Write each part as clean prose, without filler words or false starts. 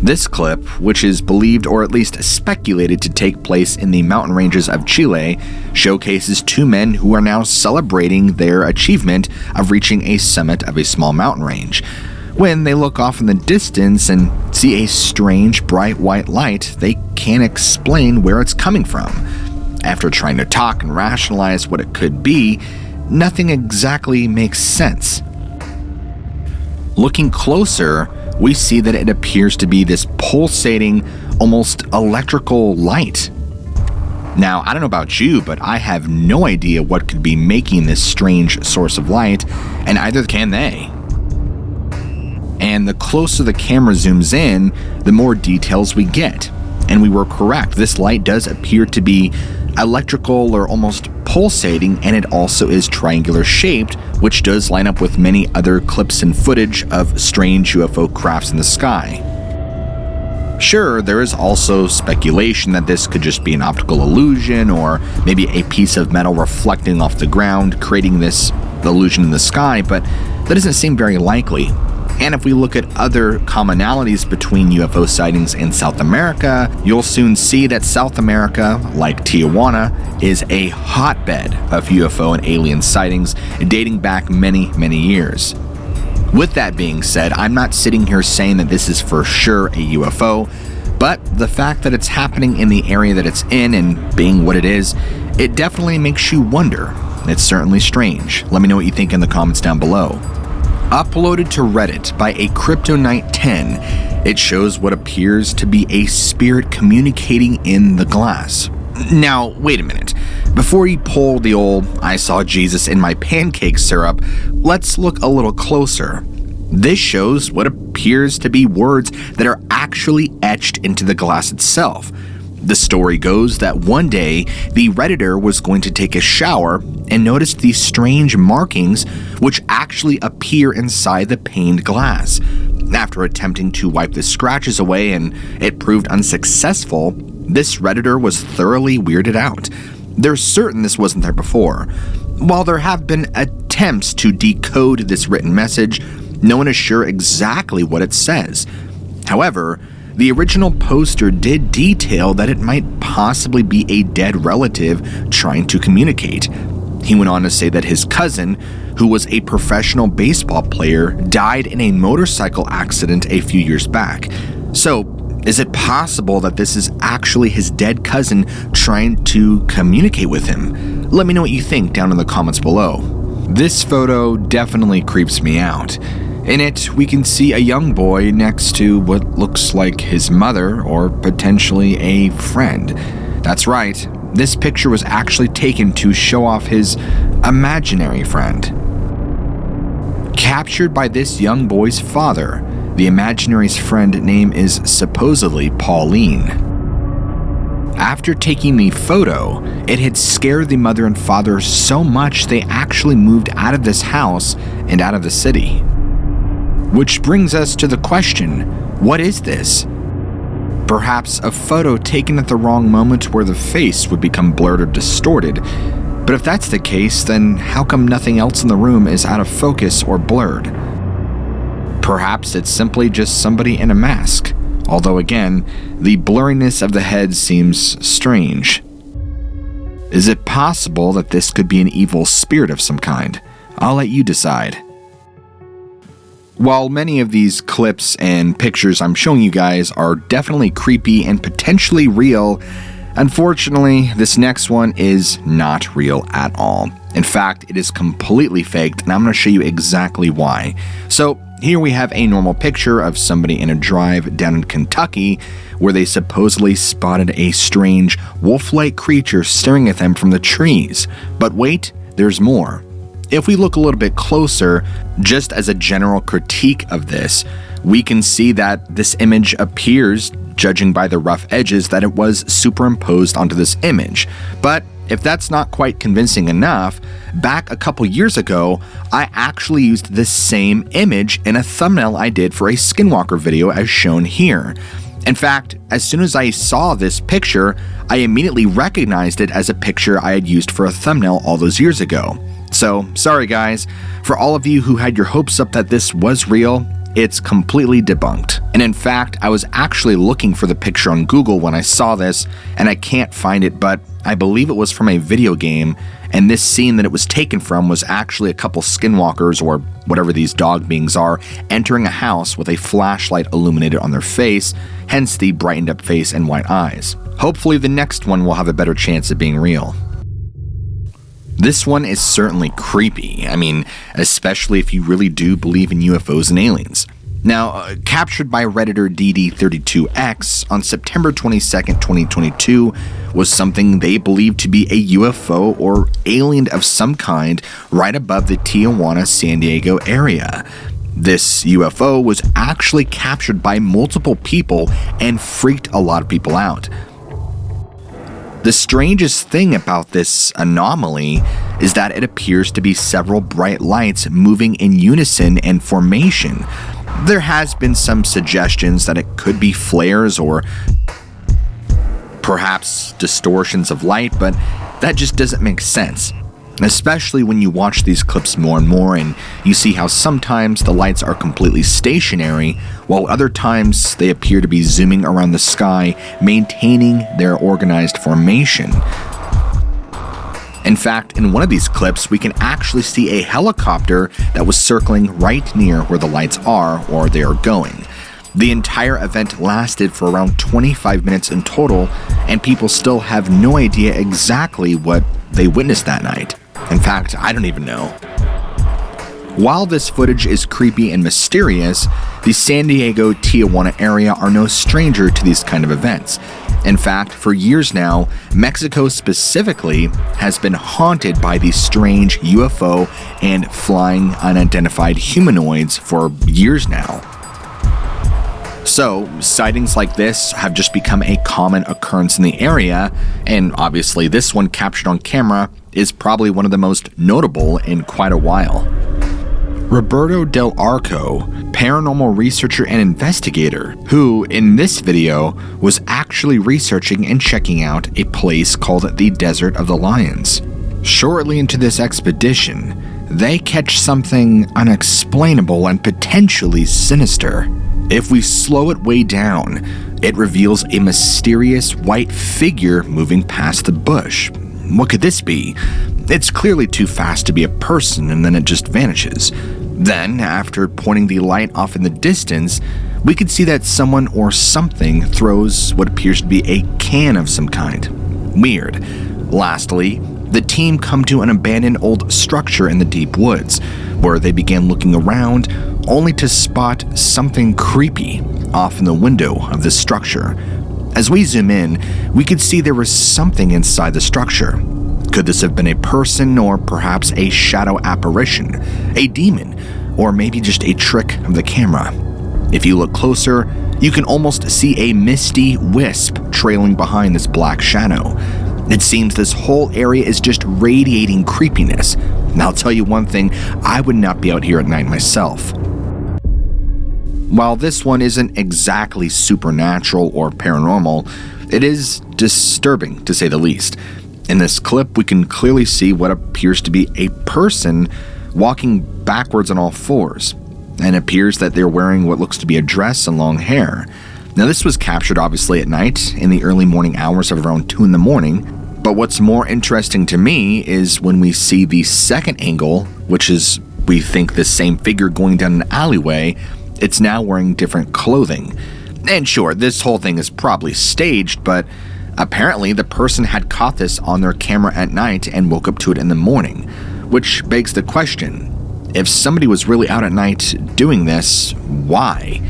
This clip, which is believed or at least speculated to take place in the mountain ranges of Chile, showcases two men who are now celebrating their achievement of reaching a summit of a small mountain range. When they look off in the distance and see a strange bright white light, they can't explain where it's coming from. After trying to talk and rationalize what it could be, nothing exactly makes sense. Looking closer, we see that it appears to be this pulsating, almost electrical light. Now, I don't know about you, but I have no idea what could be making this strange source of light, and either can they. And the closer the camera zooms in, the more details we get. And we were correct, this light does appear to be electrical or almost pulsating, and it also is triangular shaped, which does line up with many other clips and footage of strange UFO crafts in the sky. Sure, there is also speculation that this could just be an optical illusion, or maybe a piece of metal reflecting off the ground, creating this illusion in the sky, but that doesn't seem very likely. And if we look at other commonalities between UFO sightings in South America, you'll soon see that South America, like Tijuana, is a hotbed of UFO and alien sightings dating back many, many years. With that being said, I'm not sitting here saying that this is for sure a UFO, but the fact that it's happening in the area that it's in and being what it is, it definitely makes you wonder. It's certainly strange. Let me know what you think in the comments down below. Uploaded to Reddit by a Kryptonite10, it shows what appears to be a spirit communicating in the glass. Now, wait a minute. Before you pull the old "I saw Jesus in my pancake syrup," let's look a little closer. This shows what appears to be words that are actually etched into the glass itself. The story goes that one day, the Redditor was going to take a shower and noticed these strange markings which actually appear inside the paned glass. After attempting to wipe the scratches away and it proved unsuccessful, this Redditor was thoroughly weirded out. They're certain this wasn't there before. While there have been attempts to decode this written message, no one is sure exactly what it says. However, the original poster did detail that it might possibly be a dead relative trying to communicate. He went on to say that his cousin, who was a professional baseball player, died in a motorcycle accident a few years back. So, is it possible that this is actually his dead cousin trying to communicate with him? Let me know what you think down in the comments below. This photo definitely creeps me out. In it, we can see a young boy next to what looks like his mother or potentially a friend. That's right, this picture was actually taken to show off his imaginary friend. Captured by this young boy's father, the imaginary's friend name is supposedly Pauline. After taking the photo, it had scared the mother and father so much they actually moved out of this house and out of the city. Which brings us to the question, what is this? Perhaps a photo taken at the wrong moment where the face would become blurred or distorted. But if that's the case, then how come nothing else in the room is out of focus or blurred? Perhaps it's simply just somebody in a mask. Although again, the blurriness of the head seems strange. Is it possible that this could be an evil spirit of some kind? I'll let you decide. While many of these clips and pictures I'm showing you guys are definitely creepy and potentially real, unfortunately, this next one is not real at all. In fact, it is completely faked, and I'm going to show you exactly why. So, here we have a normal picture of somebody in a drive down in Kentucky where they supposedly spotted a strange wolf-like creature staring at them from the trees. But wait, there's more. If we look a little bit closer, just as a general critique of this, we can see that this image appears, judging by the rough edges, that it was superimposed onto this image. But if that's not quite convincing enough, back a couple years ago, I actually used this same image in a thumbnail I did for a Skinwalker video as shown here. In fact, as soon as I saw this picture, I immediately recognized it as a picture I had used for a thumbnail all those years ago. So, sorry guys, for all of you who had your hopes up that this was real, it's completely debunked. And in fact, I was actually looking for the picture on Google when I saw this, and I can't find it, but I believe it was from a video game, and this scene that it was taken from was actually a couple skinwalkers, or whatever these dog beings are, entering a house with a flashlight illuminated on their face, hence the brightened up face and white eyes. Hopefully the next one will have a better chance of being real. This one is certainly creepy, I mean, especially if you really do believe in UFOs and aliens. Now, captured by Redditor DD32X on September 22nd, 2022, was something they believed to be a UFO or alien of some kind right above the Tijuana, San Diego area. This UFO was actually captured by multiple people and freaked a lot of people out. The strangest thing about this anomaly is that it appears to be several bright lights moving in unison and formation. There has been some suggestions that it could be flares or perhaps distortions of light, but that just doesn't make sense. Especially when you watch these clips more and more and you see how sometimes the lights are completely stationary, while other times they appear to be zooming around the sky, maintaining their organized formation. In fact, in one of these clips, we can actually see a helicopter that was circling right near where the lights are, or they are going. The entire event lasted for around 25 minutes in total, and people still have no idea exactly what they witnessed that night. In fact, I don't even know. While this footage is creepy and mysterious, the San Diego-Tijuana area are no stranger to these kind of events. In fact, for years now, Mexico specifically has been haunted by these strange UFO and flying unidentified humanoids for years now. So, sightings like this have just become a common occurrence in the area, and obviously this one captured on camera is probably one of the most notable in quite a while. Roberto Del Arco, paranormal researcher and investigator, who, in this video, was actually researching and checking out a place called the Desert of the Lions. Shortly into this expedition, they catch something unexplainable and potentially sinister. If we slow it way down, it reveals a mysterious white figure moving past the bush. What could this be? It's clearly too fast to be a person, and then it just vanishes. Then, after pointing the light off in the distance, we could see that someone or something throws what appears to be a can of some kind. Weird. Lastly, the team come to an abandoned old structure in the deep woods, where they began looking around, only to spot something creepy off in the window of this structure. As we zoom in, we could see there was something inside the structure. Could this have been a person, or perhaps a shadow apparition, a demon, or maybe just a trick of the camera? If you look closer, you can almost see a misty wisp trailing behind this black shadow. It seems this whole area is just radiating creepiness. And I'll tell you one thing, I would not be out here at night myself. While this one isn't exactly supernatural or paranormal, it is disturbing to say the least. In this clip, we can clearly see what appears to be a person walking backwards on all fours, and it appears that they're wearing what looks to be a dress and long hair. Now, this was captured obviously at night in the early morning hours of around 2 in the morning, but what's more interesting to me is when we see the second angle, which is, we think, the same figure going down an alleyway. It's now wearing different clothing. And sure, this whole thing is probably staged, but apparently the person had caught this on their camera at night and woke up to it in the morning, which begs the question, if somebody was really out at night doing this, why?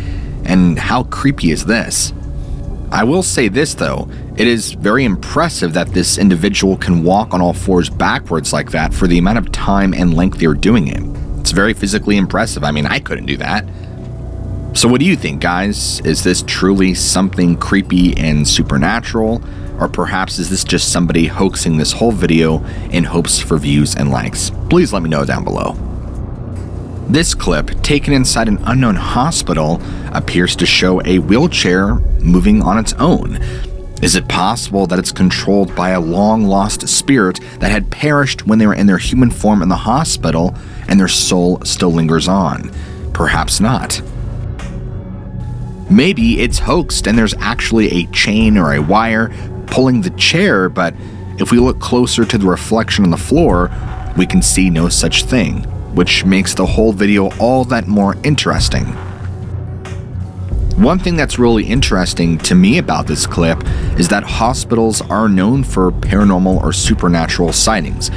And how creepy is this? I will say this though, it is very impressive that this individual can walk on all fours backwards like that for the amount of time and length they're doing it. It's very physically impressive. I mean, I couldn't do that. So what do you think, guys? Is this truly something creepy and supernatural? Or perhaps is this just somebody hoaxing this whole video in hopes for views and likes? Please let me know down below. This clip, taken inside an unknown hospital, appears to show a wheelchair moving on its own. Is it possible that it's controlled by a long-lost spirit that had perished when they were in their human form in the hospital and their soul still lingers on? Perhaps not. Maybe it's hoaxed and there's actually a chain or a wire pulling the chair, but if we look closer to the reflection on the floor, we can see no such thing, which makes the whole video all that more interesting. One thing that's really interesting to me about this clip is that hospitals are known for paranormal or supernatural sightings.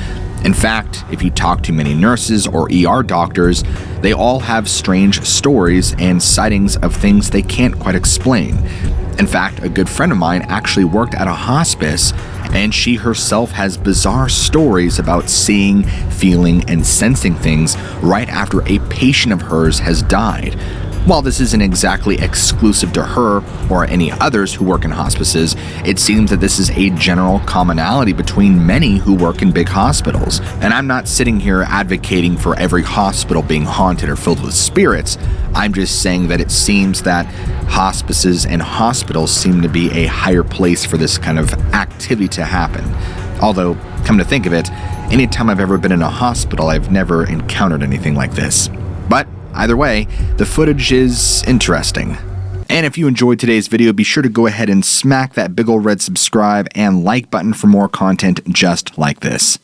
In fact, if you talk to many nurses or ER doctors, they all have strange stories and sightings of things they can't quite explain. In fact, a good friend of mine actually worked at a hospice, and she herself has bizarre stories about seeing, feeling, and sensing things right after a patient of hers has died. While this isn't exactly exclusive to her or any others who work in hospices, it seems that this is a general commonality between many who work in big hospitals. And I'm not sitting here advocating for every hospital being haunted or filled with spirits. I'm just saying that it seems that hospices and hospitals seem to be a higher place for this kind of activity to happen. Although, come to think of it, anytime I've ever been in a hospital, I've never encountered anything like this. But either way, the footage is interesting. And if you enjoyed today's video, be sure to go ahead and smack that big ol' red subscribe and like button for more content just like this.